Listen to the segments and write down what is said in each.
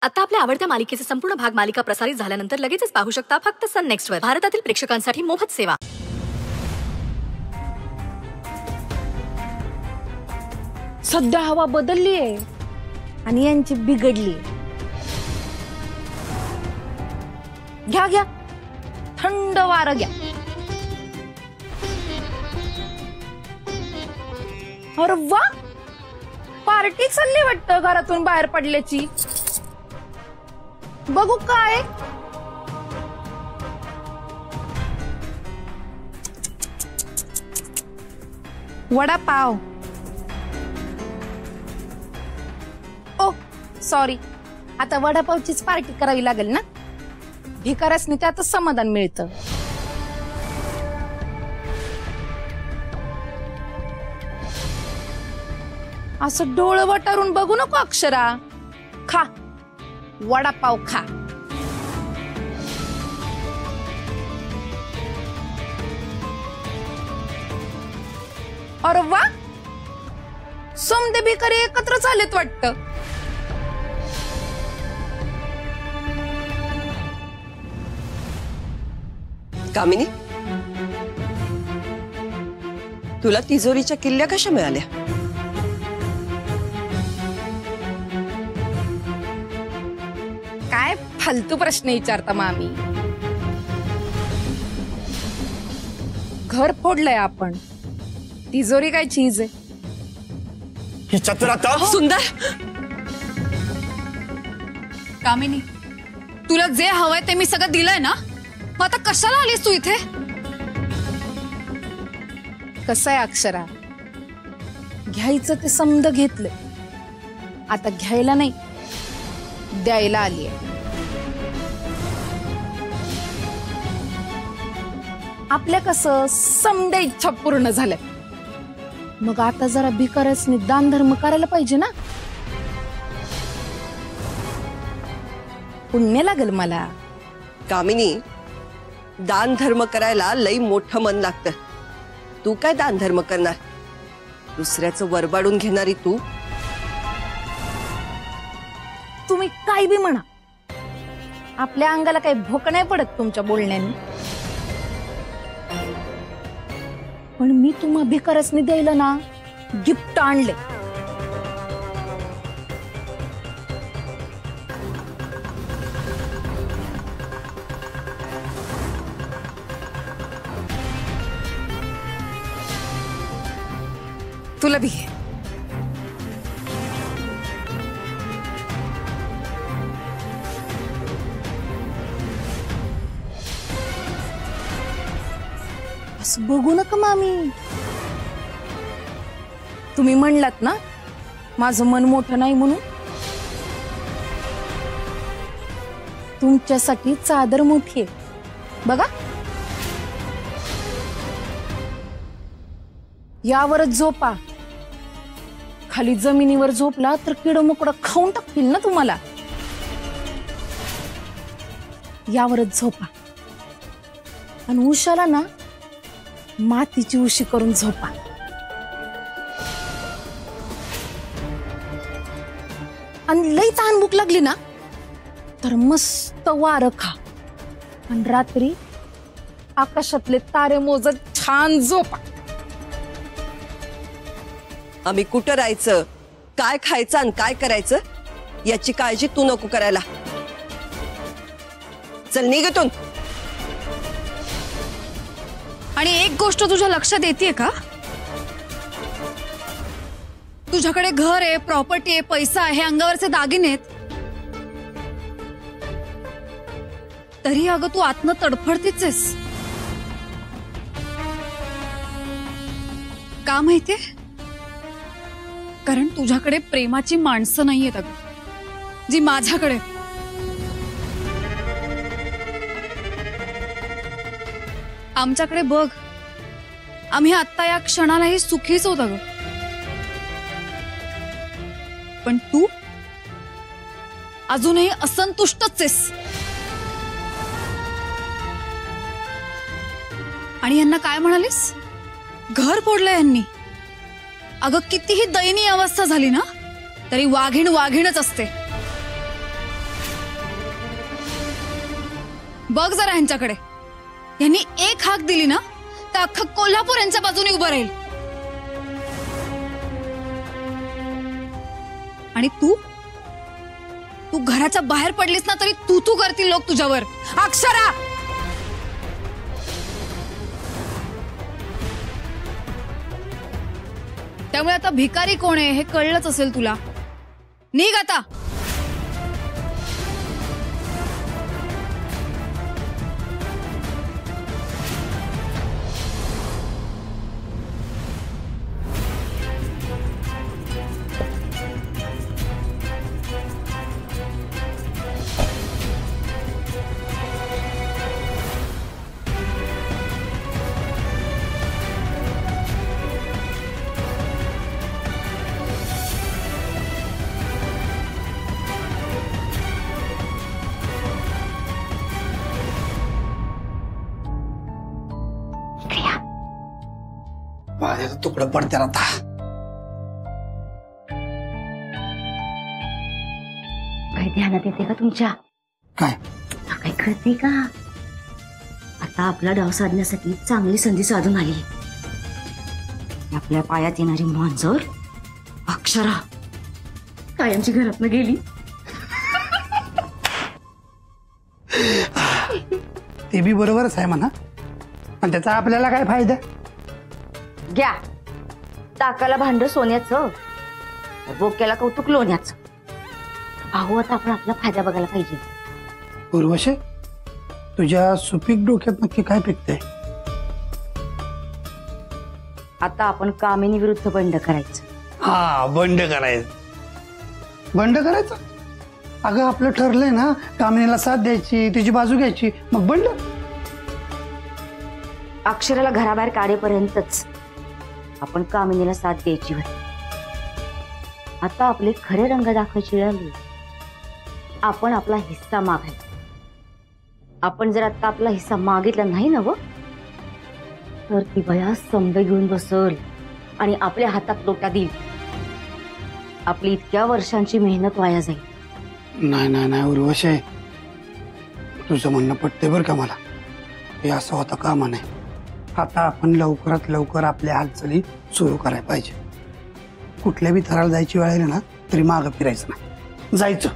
आता आपल्या आवडत्या मालिकेचे संपूर्ण भाग मालिका प्रसारित झाल्यानंतर लगेचच पाहू शकता फक्त सन नेक्स्ट वर. भारतातील प्रेक्षकांसाठी मोफत सेवा. सध्या हवा बदलली आहे आणि यांची बिघडली. घ्या घ्या थंड वारं घ्या. अरे वा, पार्टी चालली वाटतं घरातून बाहेर पडल्याची. बघू काय. वडापाव. ओ सॉरी, आता वडापावचीच पार्टी करावी लागेल ना. भिकाऱ्यासनी त्यातच समाधान मिळतं. असं डोळं वटारून बघू नको अक्षरा. खा वडापाव खा. अरे वा, समदे भिकारी एकत्र चालेत वाटतं. कामिनी, तुला तिजोरीच्या किल्ल्या कशा मिळाल्या? काय फालतू प्रश्न विचारता मामी. घर फोडलंय आपण, तिजोरी काय चीज आहे. ही चतुराता. सुंदर. कामिनी, तुला जे हवंय ते मी सगळं दिलंय ना. मग आता कशाला आलीस तू इथे? कसं आहे अक्षरा, घ्यायचं ते समद घेतलंय. आता घ्यायला नाही, द्यायला आली आहे. आपल्या कसं समद्या इच्छा पूर्ण झाल्या. मग आता जरा भिकाऱ्यासनी दान धर्म करायला पाहिजे ना. पुण्य लागेल मला. कामिनी, दान धर्म करायला लई मोठं मन लागतं. तू काय दान धर्म करणार? दुसऱ्याचं वरबाडून घेणारी तू. तुम्ही काय बी म्हणा, आपल्या अंगाला काही भोक नाही पडत तुमच्या बोलण्याने. पण मी तुम्हा भिकाऱ्यासनी द्यायला ना गिफ्ट आणले. तुला भी घे. असं बघू नका मामी. तुम्ही म्हणलात ना माझं मन मोठं नाही म्हणून. तुमच्यासाठी चादर मोठी आहे बघा. यावरच झोपा. खाली जमिनीवर झोपला तर किडं मुकडं खाऊन टाकतील ना तुम्हाला. यावरच झोपा. आणि उशाला ना मातीची उशी करून झोपा. आणि लई तहान भूक लागली ना तर मस्त वारं खा. आणि रात्री आकाशातले तारे मोजत छान झोपा. आम्ही कुठं राहायचं, काय खायचं आणि काय करायचं याची काळजी तू नको करायला. चल निघतून. आणि एक गोष्ट तुझ्या लक्षात येते का? तुझ्याकडे घर आहे, प्रॉपर्टी आहे, पैसा आहे, अंगावरचे दागिने आहेत, तरी अगं तू आतनं तडफडतीच आहेस. का माहितीये? कारण तुझ्याकडे प्रेमाची माणसं नाहीयेत अगं, जी माझ्याकडे. आमच्याकडे बघ, आम्ही आता या क्षणालाही सुखीच होत अगं. पण तू अजूनही असंतुष्टच आहेस. आणि यांना काय म्हणालीस? घर फोडलं यांनी. अगं कितीही दयनीय अवस्था झाली ना तरी वाघीण वाघीणच असते. बघ जरा ह्यांच्याकडे. यांनी एक हाक दिली ना तर अख्खं कोल्हापूर यांच्या बाजूने उभं राहील. आणि तू घराच्या बाहेर पडलीस ना तरी तू करतील लोक तुझ्यावर. अक्षरा, त्यामुळे आता भिकारी कोण आहे हे कळलंच असेल तुला. निघ आता. माझ्या तुकडं पडते आता. काही ध्यानात येते का तुमच्या? काय काही कळते का? आता आपला डाव साधण्यासाठी चांगली संधी साधून आली. आपल्या पायात येणारी मांजर अक्षरा कायमची घरातनं गेली. ते बी बरोबरच आहे म्हणा, पण त्याचा आपल्याला काय फायदा? घ्या ताकाला भांड सोन्याचं, बोक्याला कौतुक लोण्याचं. भाऊ आता आपण आपला फायदा बघायला पाहिजे. उर्वशी, तुझ्या सुपीक डोक्यात नक्की काय पिकतंय? आता आपण कामिनी विरुद्ध बंड करायचं. हा, बंड करायचं. बंड करायचं? अगं आपलं ठरलंय ना, कामिनीला साथ द्यायची, तिची बाजू घ्यायची, मग बंड. अक्षराला घराबाहेर काढेपर्यंतच आपण कामिनीला साथ द्यायची होती. आता आपले खरे रंग दाखवायची वेळ आली. आपण आपला हिस्सा मागायचा. आपण जर आता आपला हिस्सा मागितला नाही ना व, तर ती बया संबे घेऊन बसल आणि आपल्या हातात लोटा देईल. आपली इतक्या वर्षांची मेहनत वाया जाईल. नाही नाही नाही उर्वशी, तुझं म्हणणं पटते बरं का मला. हे असं होतं कामा नाही. आता आपण लवकरात लवकर आपल्या हालचाली सुरू करायला पाहिजे. कुठल्या बी थराला जायची वेळ आली ना तरी मागं फिरायचं नाही, जायचं.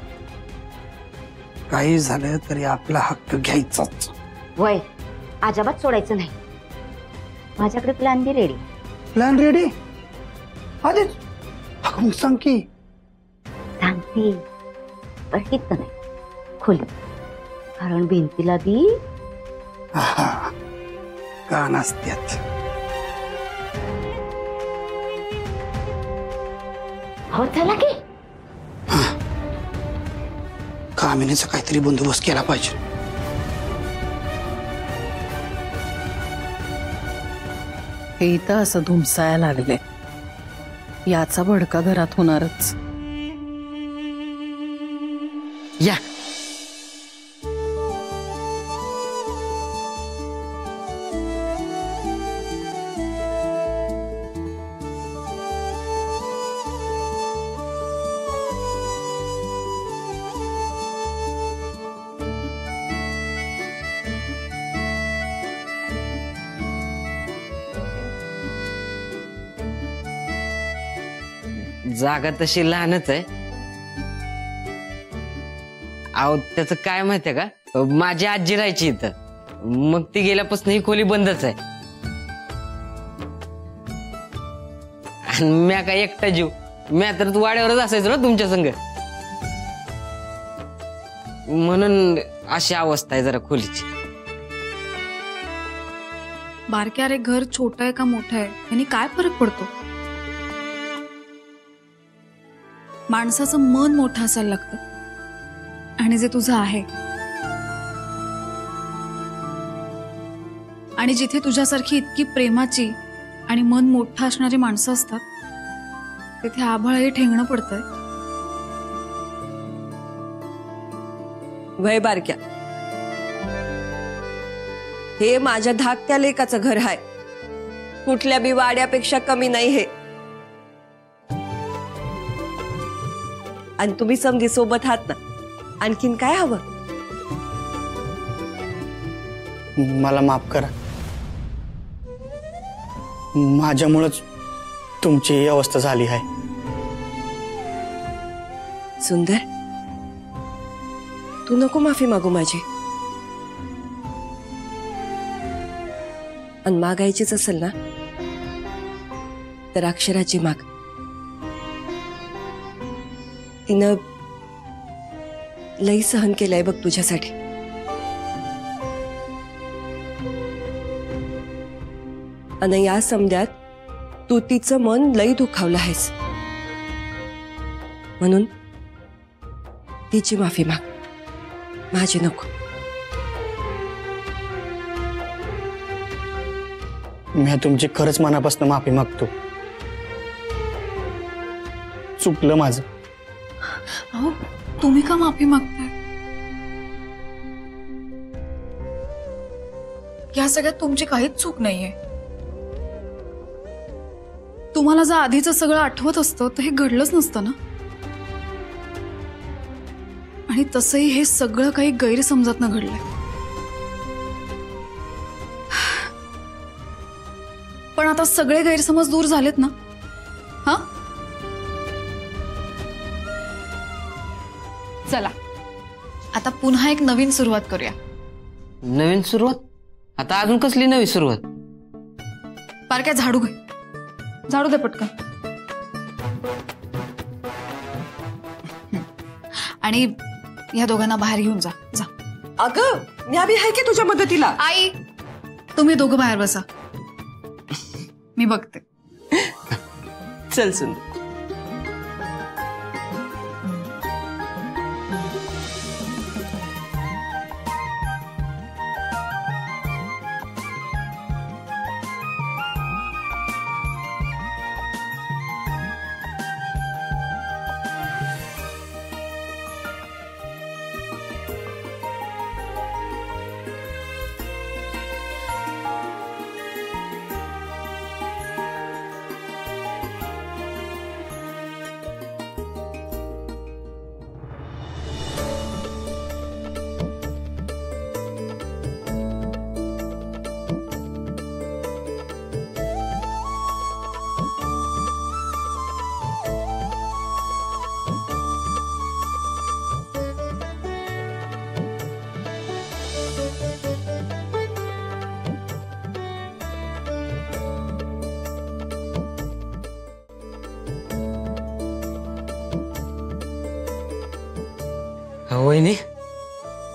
काही झालं तरी आपला हक्क घ्यायचाच. वय अजिबात सोडायचं नाही. माझ्याकडे plan be ready. Plan ready? आधीच मग सांग की. सांगते पण हित नाही, खोली. कारण भिंतीला बी कान असत्यात. हो चला की. कामिनीचा काहीतरी बंदोबस्त केला पाहिजे. हे इथं असं धुमसायला लागले, याचा भडका घरात होणारच. या जागा तशी लहानच आहे. अहो त्याचं काय माहितीये का, माझी आजी राहायची इथं, मग ती गेल्यापासून ही खोली बंदच आहे. आणि म्या काय एकटा जीव, म्या तर वाड्यावरच असायचो ना तुमच्या संग, म्हणून अशी अवस्था आहे जरा खोलीची. बारक्या रे, घर छोटं आहे का मोठं आहे यांनी काय फरक पडतो? माणसाचं मन मोठं असायला लागतं, आणि जे तुझं आहे, आणि जिथे तुझ्यासारखी इतकी प्रेमाची आणि मन मोठं असणारी माणसं असतात तिथे आभाळही ठेंगणं पडतंय. वय बारक्या, हे माझ्या धाकट्या लेकाचं घर आहे, कुठल्या बी वाड्यापेक्षा कमी नाही हे. आणि तुम्ही समधी सोबत आहात ना, आणखीन काय हवं? मला माफ करा. माझ्यामुळेच तुमची ही अवस्था झाली आहे. सुंदर, तू नको माफी मागू माझी. आणि मागायचीच असेल ना तर अक्षराची माग. तिनं लई सहन केलंय बघ तुझ्यासाठी. आणि या समध्यात तू तिचं मन लई दुखावलं आहेस. म्हणून तिची माफी माग, माझी नको. मी तुमची खरंच मनापासून माफी मागतो. चुकलं माझं. अहो, तुम्ही का माफी मागताय? या सगळ्यात तुमची काहीच चूक नाहीये. तुम्हाला जर आधीचं सगळं आठवत असतं तर हे घडलंच नसतं ना. आणि तसंही हे सगळं काही गैरसमजातनं घडलंय. पण आता सगळे गैरसमज दूर झालेत ना? हा, चला आता पुन्हा एक नवीन सुरुवात करूया. नवीन सुरुवात? आता अजून कसली नवी सुरुवात? पारख्या झाडू घे, झाडू दे पटकन. आणि या दोघांना बाहेर घेऊन जा. जा. अगं, मी अभि आहे की तुझ्या मदतीला. आई, तुम्ही दोघं बाहेर बसा, मी बघते. चल सुंदर. वहिनी,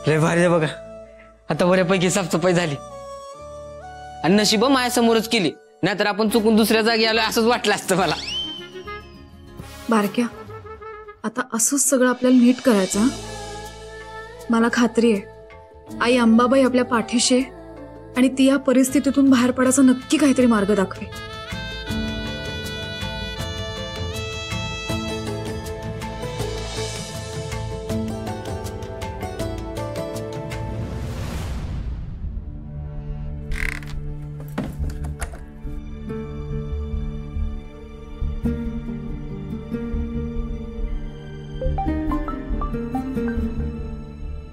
लय भारी आहे बघा. आता बऱ्यापैकी साफसफाई झाली. आणि नशीब माझ्या समोरच केली, नाहीतर आपण चुकून दुसऱ्या जागी आलोय असंच वाटलं असतं मला. बारक्या, आता असंच सगळं आपल्याला नीट करायचं. मला खात्री आहे आई अंबाबाई आपल्या पाठीशी आहे आणि ती या परिस्थितीतून बाहेर पडायचा नक्की काहीतरी मार्ग दाखवे.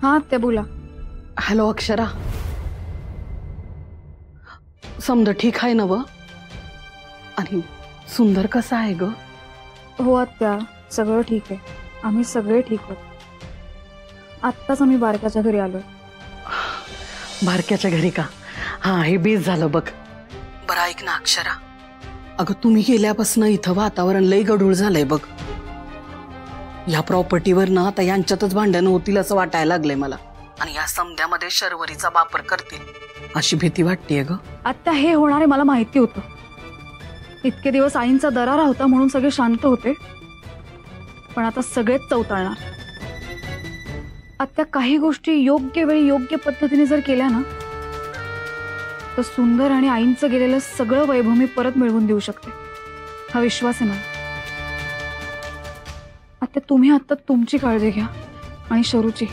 हा, त्या बोला. हॅलो अक्षरा, समजा ठीक आहे ना व? आणि सुंदर कसा आहे ग? हो आत्या, सगळं ठीक आहे. आम्ही सगळे ठीक आहोत. आत्ताच आम्ही बारक्याच्या घरी आलोय. बारक्याच्या घरी का? हा, हे बेस झालं बघ. बरं ऐक ना अक्षरा, अगं तुम्ही गेल्यापासून इथं वातावरण लय गढूळ झालंय बघ. या प्रॉपर्टीवर ना आता यांच्यातच भांडणं होतील असं वाटायला लागलंय मला. आणि या समध्यामध्ये शर्वरीचा वापर करतील अशी भीती वाटतेय ग. आत्या, हे होणार आहे मला माहिती होतं. इतके दिवस आईंचा दरारा होता म्हणून सगळे शांत होते, पण आता सगळेच चौताळणार. आत्या, काही गोष्टी योग्य वेळी योग्य पद्धतीने जर केल्या ना तर सुंदर आणि आईंचं गेलेलं सगळं वैभव मी परत मिळवून देऊ शकते. हा विश्वास आहे मला. आता तुम्ही आता तुमची काळजी घ्या आणि शरूची.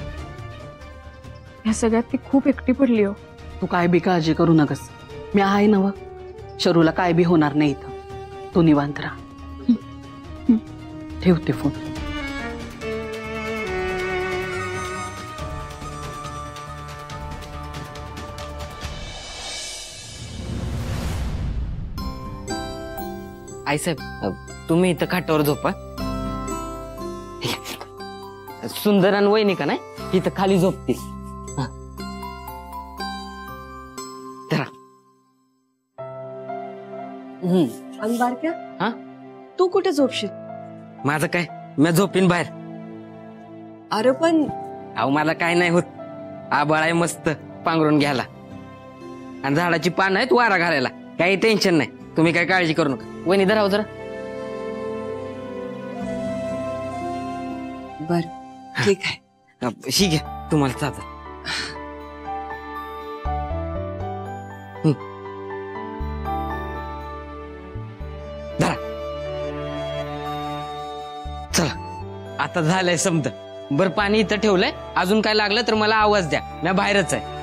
ह्या सगळ्यात ती खूप एकटी पडली हो. तू काय बी काळजी करू नकस, मी आहे ना व. शरूला काय बी होणार नाही इथं. तू निवांत राहा. ठेवते फोन. आईसाहेब तुम्ही इथं खाटावर झोपा. सुंदर आणि वहिनी का नाही इथं खाली झोपतील. धरा. आणि बारक्या हा तू कुठे झोपशील? माझं काय मी झोपीन बाहेर. अरे पण अहो मला काय नाही होत. आबाळ आहे मस्त पांघरून घ्यायला आणि झाडाची पानं आहेत वारा घालायला. काही टेन्शन नाही. तुम्ही काय काळजी करू नका. वहिनी धराव जरा. बर ठीक आहे. शी घ्या तुम्हाला चालतं. धरा. चला आता झालंय समज. बर पाणी इथं ठेवलंय. अजून काय लागलं तर मला आवाज द्या. मी बाहेरच आहे.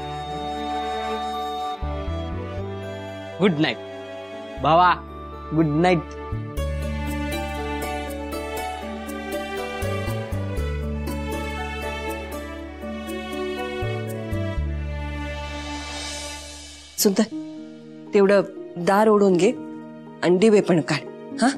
गुड नाईट भावा. Good night. सुंदर तेवढं दार ओढून घे आणि दिवे पण काढ. हा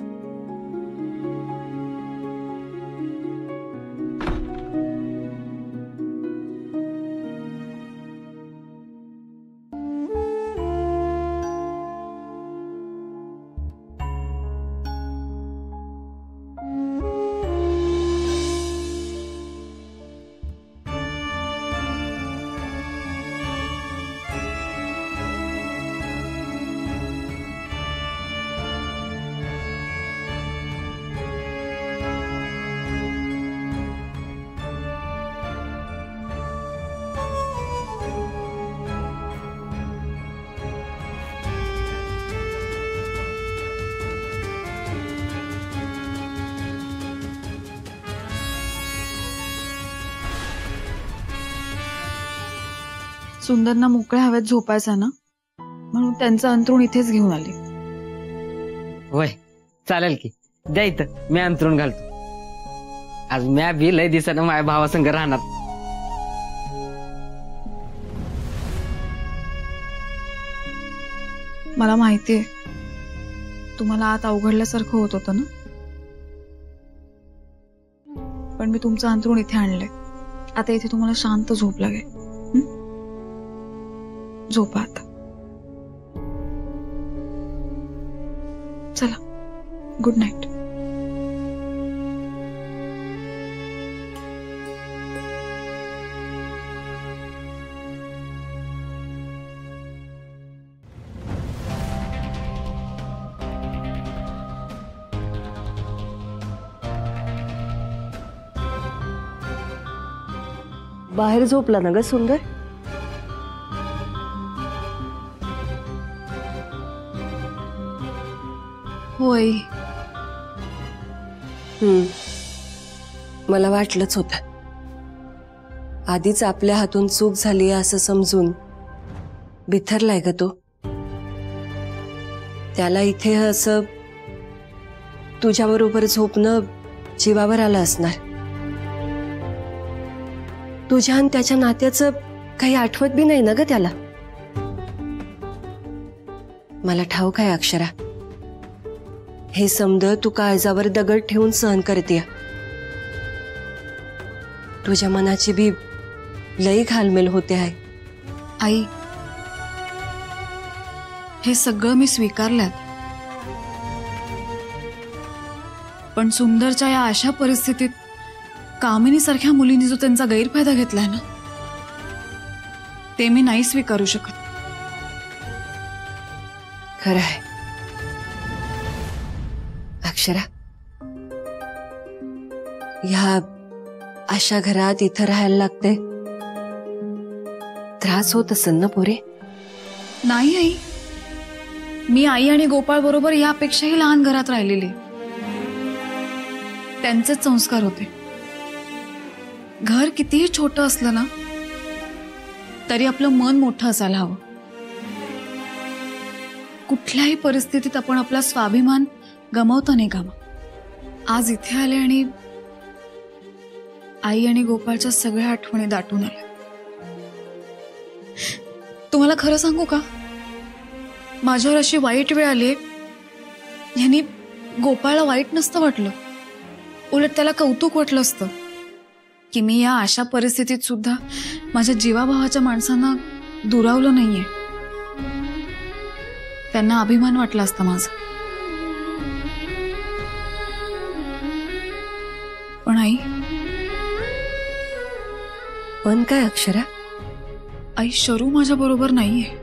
सुंदरना मोकळ्या हवेत झोपायचा ना, म्हणून त्यांचं अंथरूण इथेच घेऊन आले. होय चालेल की. द्या इथं मी अंतरून घालतो. आज म्या बी लय दिवसानं माझ्या भावासंग राहणार. मला माहितीये तुम्हाला आत अवघडल्यासारखं होत होतं ना, पण मी तुमचं अंथरूण इथे आणलंय. आता इथे तुम्हाला शांत झोप लागेल. झोपा आता. चला गुड नाईट. बाहेर झोपला ना ग सुंदर? होय. मला वाटलंच होतं. आधीच आपल्या हातून चूक झाली असं समजून बिथरलाय ग तो. त्याला इथे असं तुझ्याबरोबर झोपणं जीवावर आलं असणार. तुझ्या आणि त्याच्या नात्याचं काही आठवत बी नाही ना ग त्याला. मला ठाऊक आहे अक्षरा, हे समज तू काळजावर दगड ठेवून सहन करते. तुझ्या मनाची बी लई घालमेल होते आहे. आई, हे सगळं मी स्वीकारल्यात, पण सुंदरच्या या अशा परिस्थितीत कामिनी सारख्या मुलींनी जो त्यांचा गैरफायदा घेतलाय ना, ते मी नाही स्वीकारू शकत. खरं आहे अक्षरा. ह्या अशा घरात इथं राहायला लागते. त्रास होत असेल ना पोरे? नाही आई, मी आई आणि गोपाळ बरोबर यापेक्षाही लहान घरात राहिलेली. त्यांचेच संस्कार होते. घर कितीही छोटं असलं ना तरी आपलं मन मोठं असायला हवं. कुठल्याही परिस्थितीत आपण आपला स्वाभिमान गमावता नाही कामा. आज इथे आले आणि आई आणि गोपाळच्या सगळ्या आठवणी दाटून आल्या. तुम्हाला खरं सांगू का, माझ्यावर अशी वाईट वेळ आली, यांनी गोपाळला वाईट नसतं वाटलं, उलट त्याला कौतुक वाटलं असतं की मी या अशा परिस्थितीत सुद्धा माझ्या जीवाभावाच्या माणसांना दुरावलं नाहीये. त्यांना अभिमान वाटला असता माझा. पण आई, पण काय अक्षरा? आई शरू माझ्या बरोबर नाहीये.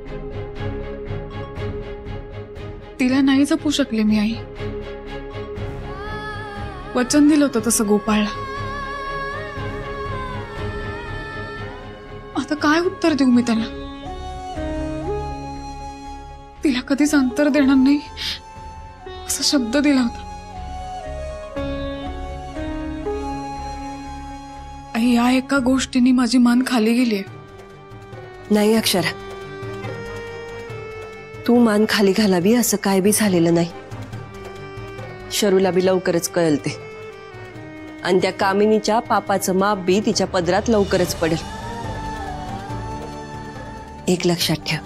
तिला नाही जपू शकले मी आई. वचन दिलं होतं तसं गोपाळला. आता काय उत्तर देऊ मी त्याला? तिला कधीच अंतर देणार नाही असा शब्द दिला होता. आई, या एका गोष्टीने माझी मान खाली गेलीये. नाही अक्षरा, तू मान खाली घालावी असं काय बी झालेलं नाही. शरूला बी लवकरच कळेल ते, आणि त्या कामिनीच्या पापाचं माप बी तिच्या पदरात लवकरच पडेल. एक लक्षात ठेव,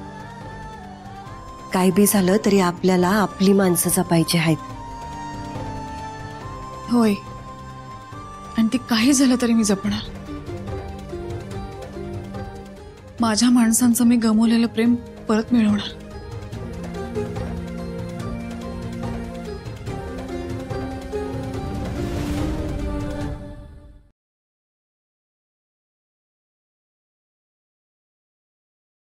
काय बी झालं तरी आपल्याला आपली माणसं जपायची आहेत. होय, आणि ती काही झालं तरी मी जपणार. माझ्या माणसांचं मी गमावलेलं प्रेम परत मिळवणार.